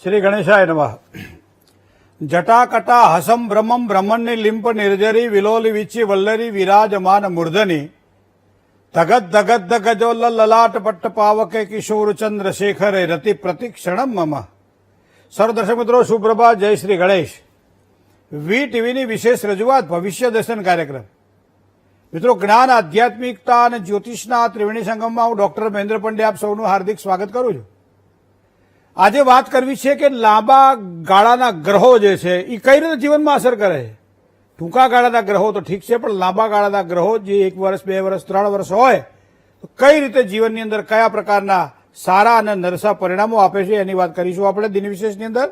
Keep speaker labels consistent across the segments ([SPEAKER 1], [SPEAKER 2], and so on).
[SPEAKER 1] શ્રી ગણેશાય નમઃ. જટાકટા હસમ બ્રહ્મમ બ્રહ્મણની લિંપ નિર્જરી વિલોલી વિચી વલ્લરી વિરાજમાન મૂર્ધની ધગત ધગત ધગજોલ લલાટ પટ્ટ પાવકે કિશોર ચંદ્રશેખરે રતિ પ્રતિક્ષણમ મમ. સર દર્શક મિત્રો, સુપ્રભાત. જય શ્રી ગણેશ. વી ટીવીની વિશેષ રજૂઆત ભવિષ્ય દર્શન કાર્યક્રમ. મિત્રો, જ્ઞાન, આધ્યાત્મિકતા અને જ્યોતિષના ત્રિવેણી સંગમમાં હું ડોક્ટર મહેન્દ્ર પંડ્યા આપ સૌનું હાર્દિક સ્વાગત કરું છું. આજે વાત કરવી છે કે લાંબા ગાળાના ગ્રહો જે છે એ કઈ રીતે જીવનમાં અસર કરે છે. ટૂંકા ગાળાના ગ્રહો તો ઠીક છે, પણ લાંબા ગાળાના ગ્રહો જે 1 વર્ષ, 2 વર્ષ, 3 વર્ષ હોય તો કઈ રીતે જીવનની અંદર કયા પ્રકારના સારા અને નરસા પરિણામો આપે છે એની વાત કરીશું આપણે દિન વિશેષની અંદર.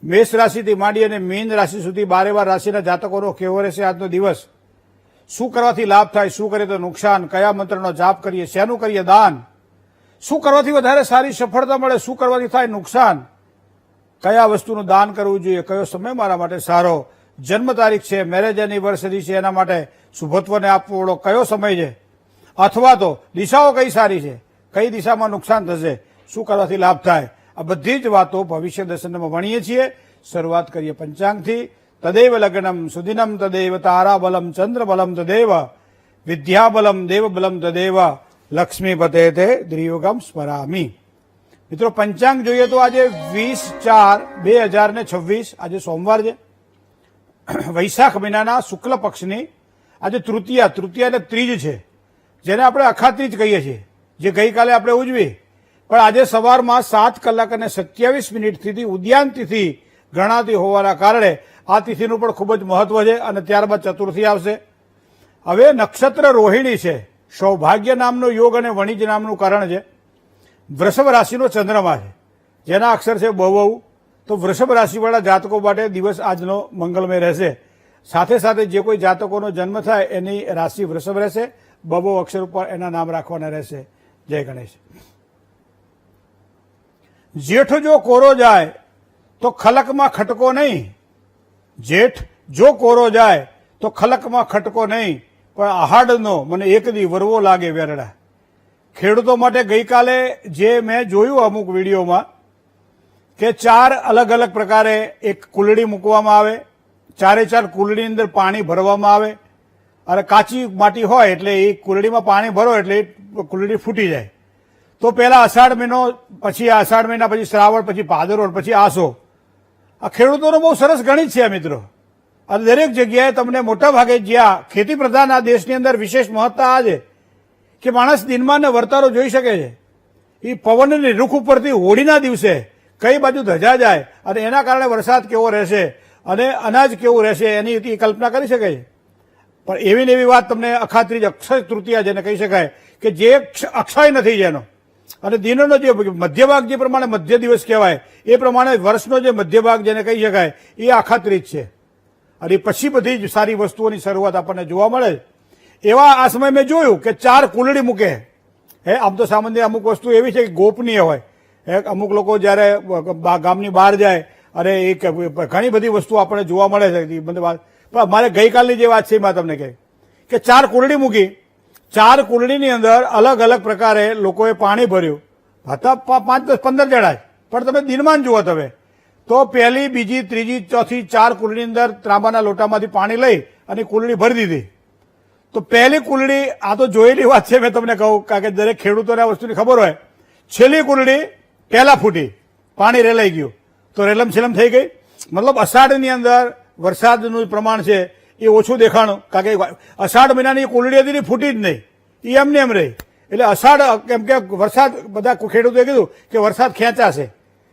[SPEAKER 1] મેષ રાશિથી માંડી અને મીન રાશિ સુધી 12 રાશિના જાતકોનો કેવો રહેશે આજનો દિવસ, શું કરવાથી લાભ થાય, શું કરીએ તો નુકસાન, કયા મંત્રનો જાપ કરીએ, શેનું કરીએ દાન, શું કરવાથી વધારે સારી સફળતા મળે, શું કરવાથી થાય નુકસાન, કયા વસ્તુનું દાન કરવું જોઈએ, કયો સમય મારા માટે સારો, જન્મ તારીખ છે, મેરેજ એનિવર્સરી છે, એના માટે શુભત્વને આપવો કયો સમય છે, અથવા તો દિશાઓ કઈ સારી છે, કઈ દિશામાં નુકસાન થશે, શું કરવાથી લાભ થાય, આ બધી જ વાતો ભવિષ્ય દર્શનમાં ભણીએ છીએ. શરૂઆત કરીએ પંચાંગથી. તદેવ લગ્નમ સુદિનમ તદેવ તારાબલમ ચંદ્રબલમ તદેવ વિદ્યાબલમ દેવબલમ તદેવ લક્ષ્મીપતે તે દ્રિયોગમ સ્મરામી. મિત્રો, પંચાંગ જોઈએ તો આજે 20/4/2026 આજે સોમવાર છે. વૈશાખ મહિનાના શુક્લ પક્ષની આજે તૃતીયા એટલે ત્રીજ છે, જેને આપણે અખાત્રીજ કહીએ છીએ, જે ગઈકાલે આપણે ઉજવી. પણ આજે સવારમાં 7:27 ઉદ્યાન તિથિ ગણાતી હોવાના કારણે આ તિથિનું પણ ખૂબ જ મહત્વ છે. અને ત્યારબાદ ચતુર્થી આવશે. હવે નક્ષત્ર રોહિણી છે, સૌભાગ્ય નામનો યોગ અને વણિજ નામનું કારણ છે. વૃષભ રાશિનો ચંદ્રમા છે, જેના અક્ષર છે બહુ. તો વૃષભ રાશિવાળા જાતકો માટે દિવસ આજનો મંગલમય રહેશે. સાથે સાથે જે કોઈ જાતકોનો જન્મ થાય એની રાશિ વૃષભ રહેશે. બહુ અક્ષર ઉપર એના નામ રાખવાના રહેશે. જય ગણેશ. જેઠ જો કોરો જાય તો ખલકમાં ખટકો નહીં. જેઠ જો કોરો જાય તો ખલકમાં ખટકો નહીં, પણ આહાડનો મને એક દી વરવો લાગે વેરડા. ખેડૂતો માટે ગઈકાલે જે મેં જોયું અમુક વિડીયોમાં કે 4 અલગ અલગ પ્રકારે એક કુલડી મૂકવામાં આવે, 4 કુલડીની અંદર પાણી ભરવામાં આવે, અને કાચી માટી હોય એટલે એ કુલડીમાં પાણી ભરો એટલે એ કુલડી ફૂટી જાય. તો પહેલા અષાઢ મહિનો, પછી અષાઢ મહિના, પછી શ્રાવણ, પછી ભાદરવો, પછી આસો. આ ખેડૂતોનો બહુ સરસ ગણિત છે મિત્રો. અને દરેક જગ્યાએ તમને મોટા ભાગે જ્યાં ખેતી પ્રધાન આ દેશની અંદર વિશેષ મહત્તા આ છે કે માણસ દિનમાં ને વર્તારો જોઈ શકે છે. એ પવનની રૂખ ઉપરથી હોળીના દિવસે કઈ બાજુ ધજા જાય અને એના કારણે વરસાદ કેવો રહેશે અને અનાજ કેવું રહેશે એની કલ્પના કરી શકે છે. પણ એવી ને એવી વાત તમને અખાત્રીજ, અક્ષય તૃતીયા જેને કહી શકાય કે જે અક્ષય નથી જેનો, અને દિનનો જે મધ્ય ભાગ જે પ્રમાણે મધ્ય દિવસ કહેવાય એ પ્રમાણે વર્ષનો જે મધ્ય ભાગ જેને કહી શકાય એ અખાત્રીજ છે. અને પછી બધી જ સારી વસ્તુઓની શરૂઆત આપણને જોવા મળે. એવા આ સમય મેં જોયું કે 4 કુલડી મૂકે. આમ તો સામાન્ય અમુક વસ્તુ એવી છે કે ગોપનીય હોય. અમુક લોકો જયારે ગામની બહાર જાય અને એ ઘણી બધી વસ્તુ આપણને જોવા મળે છે. પણ મારે ગઈકાલની જે વાત છે એમાં તમને કહે કે 4 કુલડી મૂકી, 4 કુલડીની અંદર અલગ અલગ પ્રકારે લોકોએ પાણી ભર્યું. હતા 5, 10, 15 જણા, પણ તમે દિનમાન જુઓ તમે તો પહેલી, બીજી, ત્રીજી, ચોથી 4 કુલડીની અંદર ત્રાંબાના લોટામાંથી પાણી લઈ અને કુલડી ભરી દીધી. તો પહેલી કુલડી, આ તો જોયેલી વાત છે, મેં તમને કહું, કારણ કે દરેક ખેડૂતોને આ વસ્તુની ખબર હોય. છેલ્લી કુલડી પહેલા ફૂટી, પાણી રેલાઈ ગયું તો રેલમ છેલમ થઈ ગઈ. મતલબ અષાઢની અંદર વરસાદનું પ્રમાણ છે એ ઓછું દેખાણું, કારણ કે અષાઢ મહિનાની કુલડી હતી ફૂટી જ નહીં, એ એમને એમ રહી. એટલે અષાઢ કેમ કે વરસાદ, બધા ખેડૂતોએ કીધું કે વરસાદ ખેંચાશે,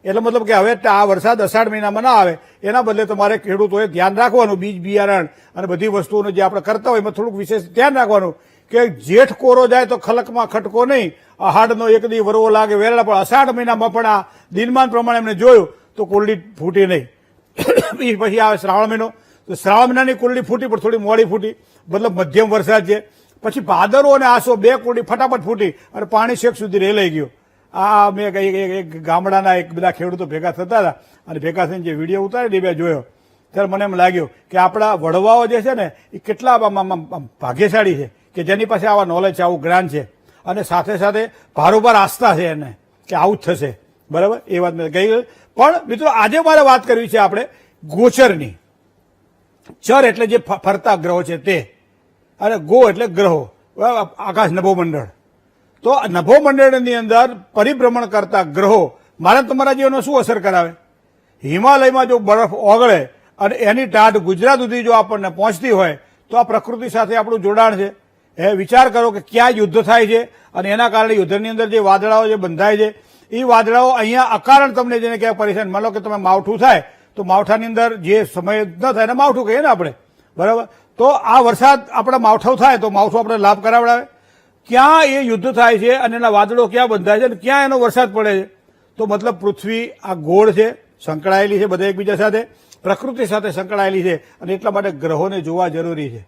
[SPEAKER 1] એટલે મતલબ કે હવે આ વરસાદ અષાઢ મહિનામાં ના આવે, એના બદલે તમારે ખેડૂતોએ ધ્યાન રાખવાનું. બીજ બિયારણ અને બધી વસ્તુઓનું જે આપણે કરતા હોય એમાં થોડુંક વિશેષ ધ્યાન રાખવાનું કે જેઠ કોરો જાય તો ખલકમાં ખટકો નહીં, આહાડનો એક દી વરવો લાગે વેરડા. પણ અષાઢ મહિનામાં પણ આ દિનમાન પ્રમાણે એમને જોયું તો કુલડી ફૂટી નહીં. પછી આવે શ્રાવણ મહિનો, તો શ્રાવણ મહિનાની કુલડી ફૂટી પણ થોડી મોડી ફૂટી, મતલબ મધ્યમ વરસાદ છે. પછી ભાદરવો અને આસો 2 કુલડી ફટાફટ ફૂટી અને પાણી છેક સુધી રેલાઈ ગયું. આ મેં એક ગામડાના એક બધા ખેડૂતો ભેગા થતા હતા અને ભેગા થઈને જે વિડીયો ઉતારી મેં જોયો ત્યારે મને એમ લાગ્યું કે આપણા વડવાઓ જે છે ને એ કેટલા ભાગ્યશાળી છે કે જેની પાસે આવા નોલેજ છે, આવું જ્ઞાન છે, અને સાથે સાથે ભારોભાર આસ્થા છે એને કે આવું જ થશે. બરાબર, એ વાત મેં કહી. પણ મિત્રો આજે મારે વાત કરવી છે આપણે ગોચરની. ચર એટલે જે ફરતા ગ્રહો છે તે, અને ગો એટલે ગ્રહો, આકાશ નભોમંડળ. તો નભોમંડળની અંદર પરિભ્રમણ કરતા ગ્રહો મારા તમારા જીવનનો શું અસર કરાવે? હિમાલયમાં જો બરફ ઓગળે અને એની ટાઢ ગુજરાત સુધી જો આપણને પહોંચતી હોય તો આ પ્રકૃતિ સાથે આપણું જોડાણ છે. એ વિચાર કરો કે ક્યાં યુદ્ધ થાય છે અને એના કારણે યુદ્ધની અંદર જે વાદળાઓ જે બંધાય છે એ વાદળાઓ અહીંયા અકારણ તમને જેને ક્યાંક પરેશાન, માનો કે તમે માવઠું થાય તો માવઠાની અંદર જે સમય ન થાય એને માવઠું કહીએ ને આપણે, બરાબર. તો આ વરસાદ આપણા માવઠું થાય તો માવઠું આપણે લાભ કરાવડાવે. ક્યાં એ યુદ્ધ થાય છે અને એના વાદળો ક્યાં બંધાય છે અને ક્યાં એનો વરસાદ પડે છે? તો મતલબ પૃથ્વી આ ગોળ છે, સંકળાયેલી છે બધા એકબીજા સાથે, પ્રકૃતિ સાથે સંકળાયેલી છે, અને એટલા માટે ગ્રહોને જોવા જરૂરી છે.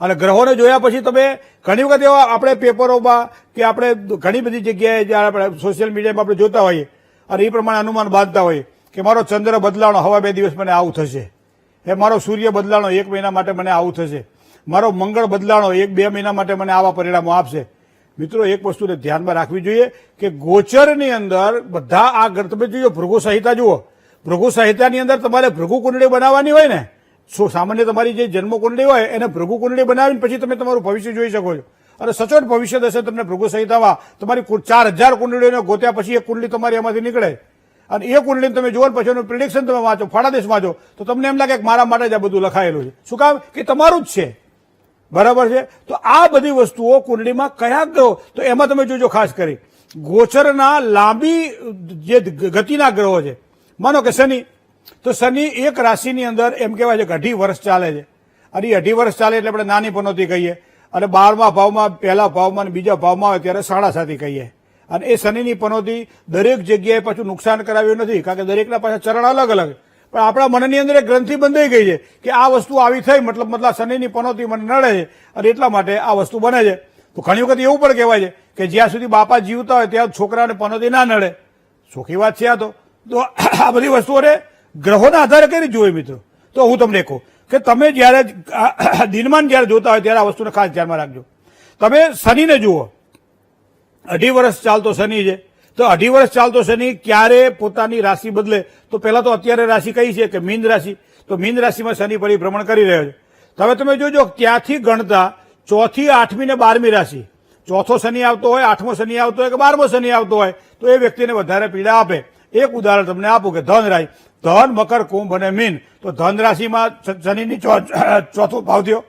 [SPEAKER 1] અને ગ્રહોને જોયા પછી તમે ઘણી વખત એવા આપણે પેપરોમાં કે આપણે ઘણી બધી જગ્યાએ જ્યારે આપણે સોશિયલ મીડિયામાં આપણે જોતા હોઈએ અને એ પ્રમાણે અનુમાન બાંધતા હોઈએ કે મારો ચંદ્ર બદલાણો હવા 2 દિવસ મને આવું થશે, મારો સૂર્ય બદલાણો 1 મહિના માટે મને આવું થશે, મારો મંગળ બદલાણો 1-2 મહિના માટે મને આવા પરિણામો આપશે. મિત્રો એક વસ્તુને ધ્યાનમાં રાખવી જોઈએ કે ગોચરની અંદર બધા આ તમે જોજો, ભૃગુ સંહિતા જુઓ, ભૃગુ સંહિતાની અંદર તમારે ભૃગુ કુંડળી બનાવવાની હોય ને, સામાન્ય તમારી જે જન્મ કુંડળી હોય એને ભૃગુ કુંડળી બનાવીને પછી તમે તમારું ભવિષ્ય જોઈ શકો છો. અને સચોટ ભવિષ્ય દશે તમને ભૃગુ સંહિતામાં તમારી 4000 કુંડળીઓને ગોત્યા પછી એક કુંડળી તમારી એમાંથી નીકળે અને એ કુંડળીને તમે જુઓ પછી એનું પ્રિડિક્શન તમે વાંચો, ફળાદેશ વાંચો તો તમને એમ લાગે કે મારા માટે જ આ બધું લખાયેલું છે. શું કામ કે તમારું જ છે, બરાબર છે. તો આ બધી વસ્તુઓ કુંડળીમાં કયા ગ્રહો, તો એમાં તમે જોજો ખાસ કરી ગોચરના લાંબી જે ગતિના ગ્રહો છે. માનો કે શનિ, તો શનિ એક રાશિની અંદર એમ કહેવાય છે કે 2.5 વર્ષ ચાલે છે, અને એ 2.5 વર્ષ ચાલે એટલે આપણે નાની પનોતી કહીએ, અને 12મા ભાવમાં, પહેલા ભાવમાં અને બીજા ભાવમાં આવે ત્યારે સાડાસાતી કહીએ. અને એ શનિની પનોતી દરેક જગ્યાએ પાછું નુકસાન કરાવ્યું નથી, કારણ કે દરેકના પાછા ચરણ અલગ અલગ, પણ આપણા મનની અંદર એક ગ્રંથિ બંધાઈ ગઈ છે કે આ વસ્તુ આવી થઈ મતલબ શનિની પનોતી મને નડે છે અને એટલા માટે આ વસ્તુ બને છે. તો ઘણી વખત એવું પણ કહેવાય છે કે જ્યાં સુધી બાપા જીવતા હોય ત્યાં છોકરાને પનોતી ના નડે. ચોખ્ખી વાત છે આ. તો આ બધી વસ્તુઓને ગ્રહોના આધારે કઈ રીતે જોઈએ મિત્રો? તો હું તમને કહું કે તમે જયારે દિનમાન જયારે જોતા હોય ત્યારે આ વસ્તુને ખાસ ધ્યાનમાં રાખજો. તમે શનિને જુઓ, 2.5 વર્ષ ચાલતો શનિ છે, તો 2.5 વર્ષ ચાલતો શનિ ક્યારે પોતાની રાશિ બદલે? તો પહેલા તો અત્યારે રાશિ કઈ છે કે મીન રાશિ, તો મીન રાશિમાં શનિ પરિભ્રમણ કરી રહ્યો છે. હવે તમે જોજો ત્યાંથી ગણતા 4થી 8મી ને 12મી રાશિ, ચોથો શનિ આવતો હોય, 8મો શનિ આવતો હોય કે 12મો શનિ આવતો હોય તો એ વ્યક્તિને વધારે પીડા આપે. એક ઉદાહરણ તમને આપું કે ધન રાશિ, ધન, મકર, કુંભ અને મીન, તો ધન રાશિમાં શનિની ચોથો ભાવ થયો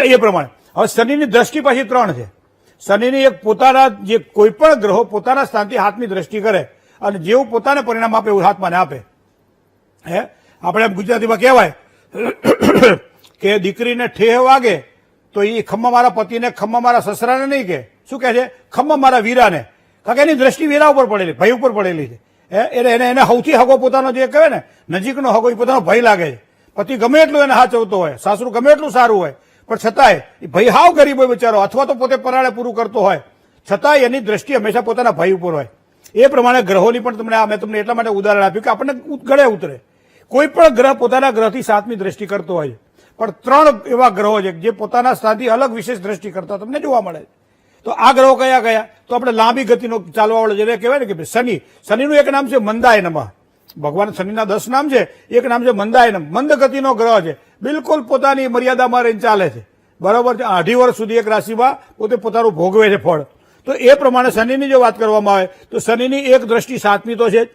[SPEAKER 1] એ પ્રમાણે. હવે શનિની દ્રષ્ટિ પાછી 3 છે. શનિની એક પોતાના જે કોઈ પણ ગ્રહો પોતાના સ્થાનથી હાથની દ્રષ્ટિ કરે અને જેવું પોતાને પરિણામ આપે એવું હાથમાં આપે. આપણે ગુજરાતીમાં કહેવાય કે દીકરીને ઠેહ વાગે તો એ ખમ્મા મારા પતિને, ખમ્મા મારા સસરાને નહીં કે, શું કહે છે? ખમ્મા મારા વીરાને. કારણ કે એની દ્રષ્ટિ વીરા ઉપર પડેલી, ભાઈ ઉપર પડેલી છે. એને સૌથી હગો પોતાનો જે કહેવાય ને નજીકનો હગો એ પોતાનો ભાઈ લાગે છે. પતિ ગમે એટલું એને હાચવતો હોય, સાસરું ગમે એટલું સારું હોય, પણ છતાંય એ ભાઈ હાવ ગરીબ હોય બિચારો, અથવા તો પોતે પરાળે પૂરું કરતો હોય, છતાંય એની દ્રષ્ટિ હંમેશા પોતાના ભાઈ ઉપર હોય. એ પ્રમાણે ગ્રહોની પણ મેં તમને એટલા માટે ઉદાહરણ આપ્યું કે આપણને ગળે ઉતરે. કોઈ પણ ગ્રહ પોતાના ગ્રહથી 7મી દ્રષ્ટિ કરતો હોય, પણ 3 એવા ગ્રહો છે જે પોતાના સ્થાનથી અલગ વિશેષ દ્રષ્ટિ કરતા તમને જોવા મળે છે. તો આ ગ્રહો કયા કયા? તો આપણે લાંબી ગતિનો ચાલવાવાળો જેને કહેવાય ને કે શનિ, શનિનું એક નામ છે મંદાય નમઃ. ભગવાન શનિના 10 નામ છે, એક નામ છે મંદાય નમઃ. મંદ ગતિનો ગ્રહ છે, બિલકુલ પોતાની મર્યાદામાં રહીને ચાલે છે, બરાબર છે. 2.5 વર્ષ સુધી એક રાશિમાં પોતે પોતાનું ભોગવે છે ફળ. તો એ પ્રમાણે શનિની જો વાત કરવામાં આવે તો શનિની એક દ્રષ્ટિ 7મી તો છે જ.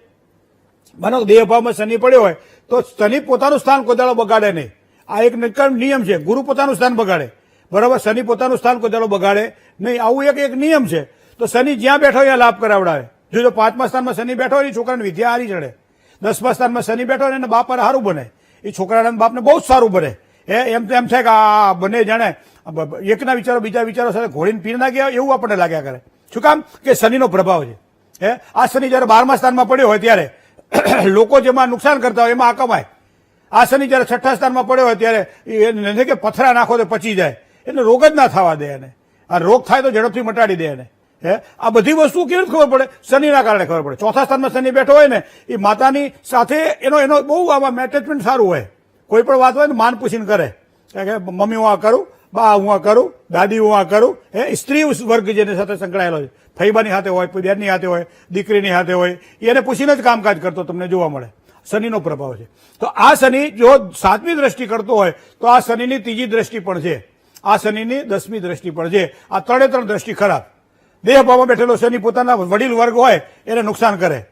[SPEAKER 1] માનો દેહભાવમાં શનિ પડ્યો હોય તો શનિ પોતાનું સ્થાન કોઈ દાડો બગાડે નહીં. આ એક નિયમ છે. ગુરુ પોતાનું સ્થાન બગાડે, બરાબર, શનિ પોતાનું સ્થાન કોઈ દાડો બગાડે નહીં. આવું એક નિયમ છે. તો શનિ જ્યાં બેઠો ત્યાં લાભ કરાવડાવે. જો 5મા સ્થાનમાં શનિ બેઠો હોય એ છોકરાને વિદ્યા હારી ચડે. 10મા સ્થાનમાં શનિ બેઠો હોય એને બાપ સારું બને, એ છોકરાના બાપને બહુ જ સારું બને. એમ થાય કે આ બંને જાણે એકના વિચારો બીજા વિચારો સાથે ઘોડીને પીર ના ગયા એવું આપણને લાગ્યા કરે. શું કામ કે શનિનો પ્રભાવ છે. આ શનિ જયારે 12મા સ્થાનમાં પડ્યો હોય ત્યારે લોકો જેમાં નુકસાન કરતા હોય એમાં આ કમાય. આ શનિ જયારે 6ઠ્ઠા સ્થાનમાં પડ્યો હોય ત્યારે એને કે પથરા નાખો તો પચી જાય, એટલે રોગ જ ના થવા દે એને. આ રોગ થાય તો ઝડપથી મટાડી દે એને. આ બધી વસ્તુ કેવી રીતે ખબર પડે? શનિના કારણે ખબર પડે. 4થા સ્થાનમાં શનિ બેઠો હોય ને એ માતાની સાથે એનો બહુ આમાં એટેચમેન્ટ સારું હોય. કોઈ પણ વાત હોય ને માન પૂછીને કરે કે મમ્મી હું આ કરું, બા હું આ કરું, દાદી હું આ કરું. સ્ત્રી વર્ગ જેની સાથે સંકળાયેલો છે. ફઈબાની હાથે હોય, બેનની હાથે હોય, દીકરીની હાથે હોય, એને પૂછીને જ કામકાજ કરતો તમને જોવા મળે. શનિનો પ્રભાવ છે. તો આ શનિ જો 7મી દ્રષ્ટિ કરતો હોય તો આ શનિની 3જી દ્રષ્ટિ પણ છે, આ શનિની 10મી દ્રષ્ટિ પણ છે. આ 3 દ્રષ્ટિ ખરાબ. દેહ ભાવમાં બેઠેલો શનિ પોતાના વડીલ વર્ગ હોય એને નુકસાન કરે.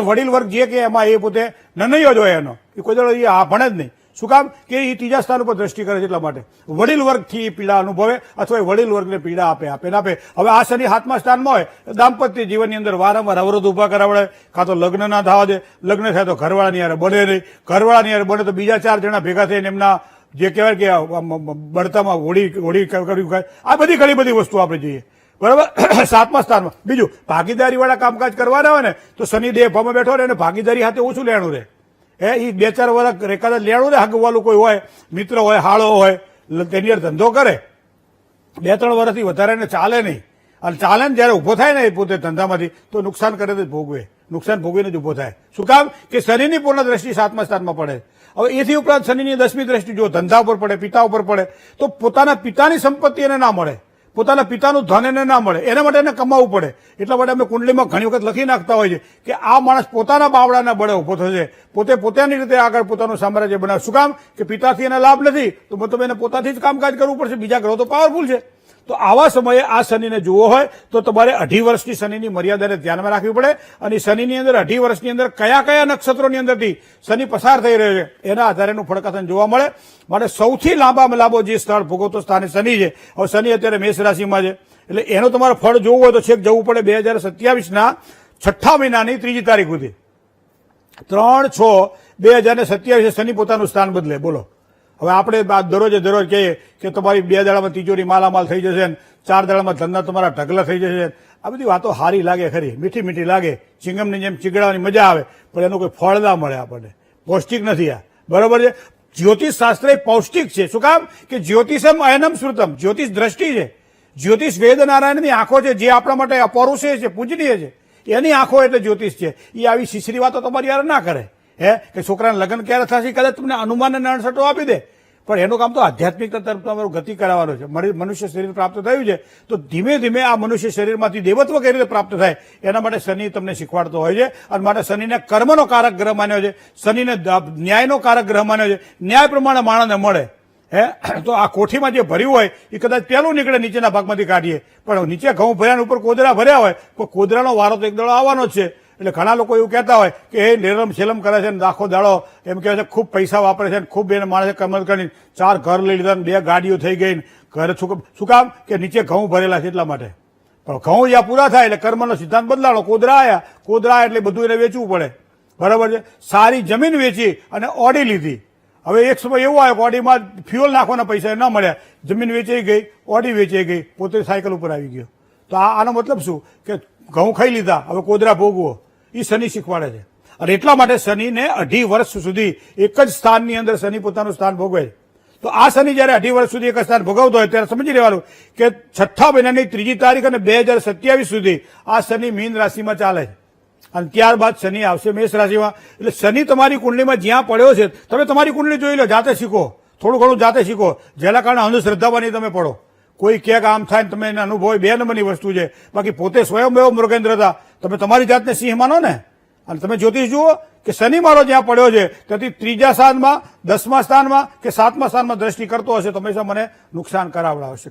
[SPEAKER 1] વડીલ વર્ગ જે કે એમાં એ પોતે નનૈયો જ હોય, એનો એ કોઈ દાડો એ આ ભણે જ નહીં. શું કામ કે એ 3જા સ્થાન ઉપર દ્રષ્ટિ કરે છે, એટલા માટે વડીલ વર્ગથી પીડા અનુભવે અથવા વડીલ વર્ગને પીડા આપે. હવે આ શનિ 7મા સ્થાનમાં હોય દાંપત્ય જીવનની અંદર વારંવાર અવરોધ ઉભા કરાવડે, કાં તો લગ્ન ના થવા દે, લગ્ન થાય તો ઘરવાળાની યારે બને નહીં, ઘરવાળાની યારે બને તો બીજા 4 જણા ભેગા થઈને એમના જે કહેવાય કે બળતામાં હોળી કર્યું. આ બધી ઘણી બધી વસ્તુ આપણે જોઈએ, બરાબર. 7મા સ્થાનમાં બીજું ભાગીદારી વાળા કામકાજ કરવાના હોય ને તો શનિ દેહ ભાવમાં બેઠો રહે અને ભાગીદારી સાથે ઓછું લેણું રહે. એ 2-4 વર્ષ એકાદ લેણું રહે, હગવાલું કોઈ હોય, મિત્ર હોય, હાળો હોય, તેની અંદર ધંધો કરે, 2-3 વર્ષથી વધારે એને ચાલે નહીં. અને ચાલે ને જયારે ઉભો થાય ને એ પોતે ધંધામાંથી તો નુકસાન કરે જ ભોગવે, નુકસાન ભોગવીને જ ઉભો થાય. શું કામ કે શનિની પૂર્ણ દ્રષ્ટિ 7મા સ્થાનમાં પડે. હવે એથી ઉપરાંત શનિની 10મી દ્રષ્ટિ જો ધંધા ઉપર પડે, પિતા ઉપર પડે તો પોતાના પિતાની સંપત્તિ એને ના મળે, પોતાના પિતાનું ધન એને ના મળે, એના માટે એને કમાવવું પડે. એટલા માટે અમે કુંડલીમાં ઘણી વખત લખી નાખતા હોય છે કે આ માણસ પોતાના બાવડાના બળે ઉભો થશે, પોતાની રીતે આગળ પોતાનું સામ્રાજ્ય બનાવે. શું કામ કે પિતાથી એને લાભ નથી તો મતલબ એને પોતાથી જ કામકાજ કરવું પડશે, બીજા ગ્રહો તો પાવરફુલ છે. તો આવા સમયે આ શનિને જોવો હોય તો તમારે 2.5 વર્ષની શનિની મર્યાદાને ધ્યાનમાં રાખવી પડે. અને શનિની અંદર 2.5 વર્ષની અંદર કયા કયા નક્ષત્રોની અંદરથી શનિ પસાર થઈ રહ્યો છે એના આધારે એનું ફળકથન જોવા મળે. માટે સૌથી લાંબામાં લાંબો જે સ્થળ ભોગવતો સ્થાને શનિ છે. હવે શનિ અત્યારે મેષ રાશિમાં છે, એટલે એનો તમારે ફળ જોવું હોય તો છેક જવું પડે 2027ના 6 મહિનાની 3જી તારીખ સુધી. 3/6/2027 શનિ પોતાનું સ્થાન બદલે. બોલો, હવે આપણે દરરોજ કહીએ કે તમારી 2 દાડામાં તિજોરી માલામાલ થઈ જશે, 4 દાડામાં ધંધા તમારા ઢગલા થઈ જશે. આ બધી વાતો સારી લાગે, ખરી મીઠી મીઠી લાગે, ચિંગમની જેમ ચીગડાવાની મજા આવે, પણ એનું કોઈ ફળ ના મળે આપણને. પૌષ્ટિક નથી આ, બરોબર છે. જ્યોતિષ શાસ્ત્ર એ પૌષ્ટિક છે. શું કામ કે જ્યોતિષમ અયનમ શ્રુતમ, જ્યોતિષ દ્રષ્ટિ છે. જ્યોતિષ વેદ નારાયણની આંખો છે, જે આપણા માટે અપૌરુષેય છે, પૂજનીય છે, એની આંખો એટલે જ્યોતિષ છે. એ આવી શીશરી વાતો તમારી યાર ના કરે કે છોકરાને લગ્ન ક્યારે થશે કદાચ તમને અનુમાન અને અણસટો આપી દે, પણ એનું કામ તો આધ્યાત્મિકતા તરફ તમારું ગતિ કરાવવાનું છે. મનુષ્ય શરીર પ્રાપ્ત થયું છે તો ધીમે ધીમે આ મનુષ્ય શરીરમાંથી દેવત્વ કઈ રીતે પ્રાપ્ત થાય એના માટે શનિ તમને શીખવાડતો હોય છે. અને માટે શનિને કર્મનો કારક ગ્રહ માન્યો છે, શનિને ન્યાયનો કારક ગ્રહ માન્યો છે. ન્યાય પ્રમાણે માણસને મળે. તો આ કોઠીમાં જે ભર્યું હોય એ કદાચ પહેલું નીકળે, નીચેના ભાગમાંથી કાઢીએ, પણ નીચે ઘઉં ભર્યા ઉપર કોદરા ભર્યા હોય તો કોદરાનો વારો તો એક દાડો આવવાનો જ છે. એટલે ઘણા લોકો એવું કહેતા હોય કે એ નિરમ છેલમ કરે છે ને આખો દાડો એમ કહે છે ખૂબ પૈસા વાપરે છે, ખૂબ એને માણસે કમર કરીને 4 ઘર લઈ લીધા, 2 ગાડીઓ થઈ ગઈ, ઘર શું કામ કે નીચે ઘઉં ભરેલા છે એટલા માટે. પણ ઘઉં જ્યાં પૂરા થાય એટલે કર્મનો સિદ્ધાંત બદલાણો, કોદરા આવ્યા એટલે બધું એને વેચવું પડે, બરાબર છે. સારી જમીન વેચી અને ઓડી લીધી. હવે એક સમય એવો આવ્યો કે ઓડીમાં ફ્યુઅલ નાખવાના પૈસા ન મળ્યા, જમીન વેચાઈ ગઈ, ઓડી વેચાઈ ગઈ, પોતે સાયકલ ઉપર આવી ગયો. તો આનો મતલબ શું કે ઘઉં ખાઈ લીધા, હવે કોદરા ભોગવો, એ શનિ શીખવાડે છે. અને એટલા માટે શનિને 2.5 વર્ષ સુધી એક જ સ્થાનની અંદર શનિ પોતાનું સ્થાન ભોગવે છે. તો આ શનિ જયારે 2.5 વર્ષ સુધી એક સ્થાન ભોગવતો હોય ત્યારે સમજી લેવાનું કે 6 મહિનાની 3જી તારીખ અને 2027 સુધી આ શનિ મીન રાશિમાં ચાલે છે. અને ત્યારબાદ શનિ આવશે મેષ રાશિમાં. એટલે શનિ તમારી કુંડલીમાં જ્યાં પડ્યો છે તમે તમારી કુંડલી જોઈ લો, જાતે શીખો, થોડું ઘણું જાતે શીખો, જેના કારણે અંધશ્રદ્ધાવાની તમે પડો. કોઈ ક્યાંક આમ થાય ને તમે એને અનુભવ 2 નંબરની વસ્તુ છે. બાકી પોતે સ્વયંભેવ મૃગેન્દ્ર હતા, તમે તમારી જાતને સિંહ માનો ને. અને તમે જ્યોતિષ જુઓ કે શનિ મારો જ્યાં પડ્યો છે ત્યાંથી 3જા સ્થાનમાં, 10મા સ્થાનમાં કે 7મા સ્થાનમાં દ્રષ્ટિ કરતો હશે તો હંમેશા મને નુકસાન કરાવડાવશે.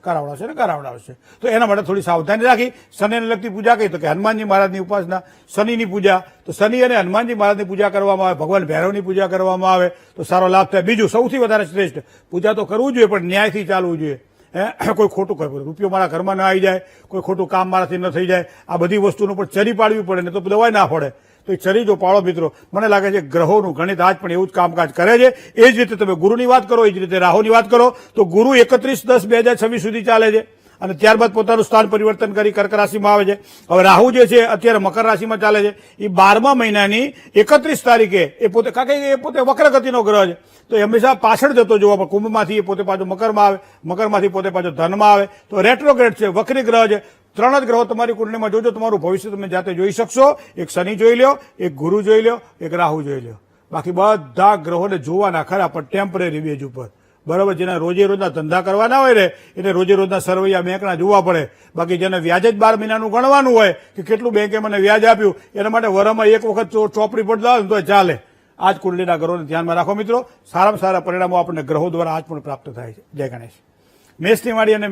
[SPEAKER 1] તો એના માટે થોડી સાવધાની રાખી. શનિને લગતી પૂજા કહી તો કે હનુમાનજી મહારાજની ઉપાસના, શનિની પૂજા, તો શનિ અને હનુમાનજી મહારાજની પૂજા કરવામાં આવે, ભગવાન ભૈરવની પૂજા કરવામાં આવે તો સારો લાભ થાય. બીજું સૌથી વધારે શ્રેષ્ઠ, પૂજા તો કરવું જોઈએ પણ ન્યાયથી ચાલવું જોઈએ. કોઈ ખોટું કરે, રૂપિયો મારા ઘરમાં ના આવી જાય, કોઈ ખોટું કામ મારાથી ન થઈ જાય, આ બધી વસ્તુનું પણ ચરી પાડવી પડે ને તો દવાઈ ના પડે. તો એ ચરી જો પાળો મિત્રો, મને લાગે છે ગ્રહોનું ગણિત આજ પણ એવું જ કામકાજ કરે છે. એ જ રીતે તમે ગુરુની વાત કરો, એ જ રીતે રાહુની વાત કરો તો ગુરુ 31/10/2026 સુધી ચાલે છે અને ત્યારબાદ પોતાનું સ્થાન પરિવર્તન કરી કર્ક રાશિમાં આવે છે. હવે રાહુ જે છે અત્યારે મકર રાશિમાં ચાલે છે, એ 12મા મહિનાની 31 તારીખે એ પોતે વક્ર ગતિનો ગ્રહ છે તો એ હંમેશા પાછળ જતો જોવા મળે. કુંભમાંથી એ પોતે પાછો મકરમાં આવે, મકરમાંથી પોતે પાછો ધનમાં આવે, તો રેટ્રોગ્રેડ છે, વક્રી ગ્રહ છે. 3 જ ગ્રહો તમારી કુંડલીમાં જોજો, તમારું ભવિષ્ય તમે જાતે જોઈ શકશો. એક શનિ જોઈ લો, એક ગુરુ જોઈ લો, એક રાહુ જોઈ લો. બાકી બધા ગ્રહોને જોવાના ખરા પણ ટેમ્પરરી બેઝ ઉપર, બરાબર, જેને રોજે રોજના ધંધા કરવાના હોય ને એને રોજે રોજના સરવૈયા બેંકના જોવા પડે. બાકી જેને વ્યાજ જ 12 મહિનાનું ગણવાનું હોય કે કેટલું બેંકે મને વ્યાજ આપ્યું, એના માટે વરમાં એક વખત ચોપડી પડતા હોય ને તો ચાલે. આ જ કુંડલીના ગ્રહોને ધ્યાનમાં રાખો મિત્રો. સારામાં સારા પરિણામો આપણને ગ્રહો દ્વારા આજ પણ પ્રાપ્ત થાય છે. જય ગણેશ. મેષની વાડી અને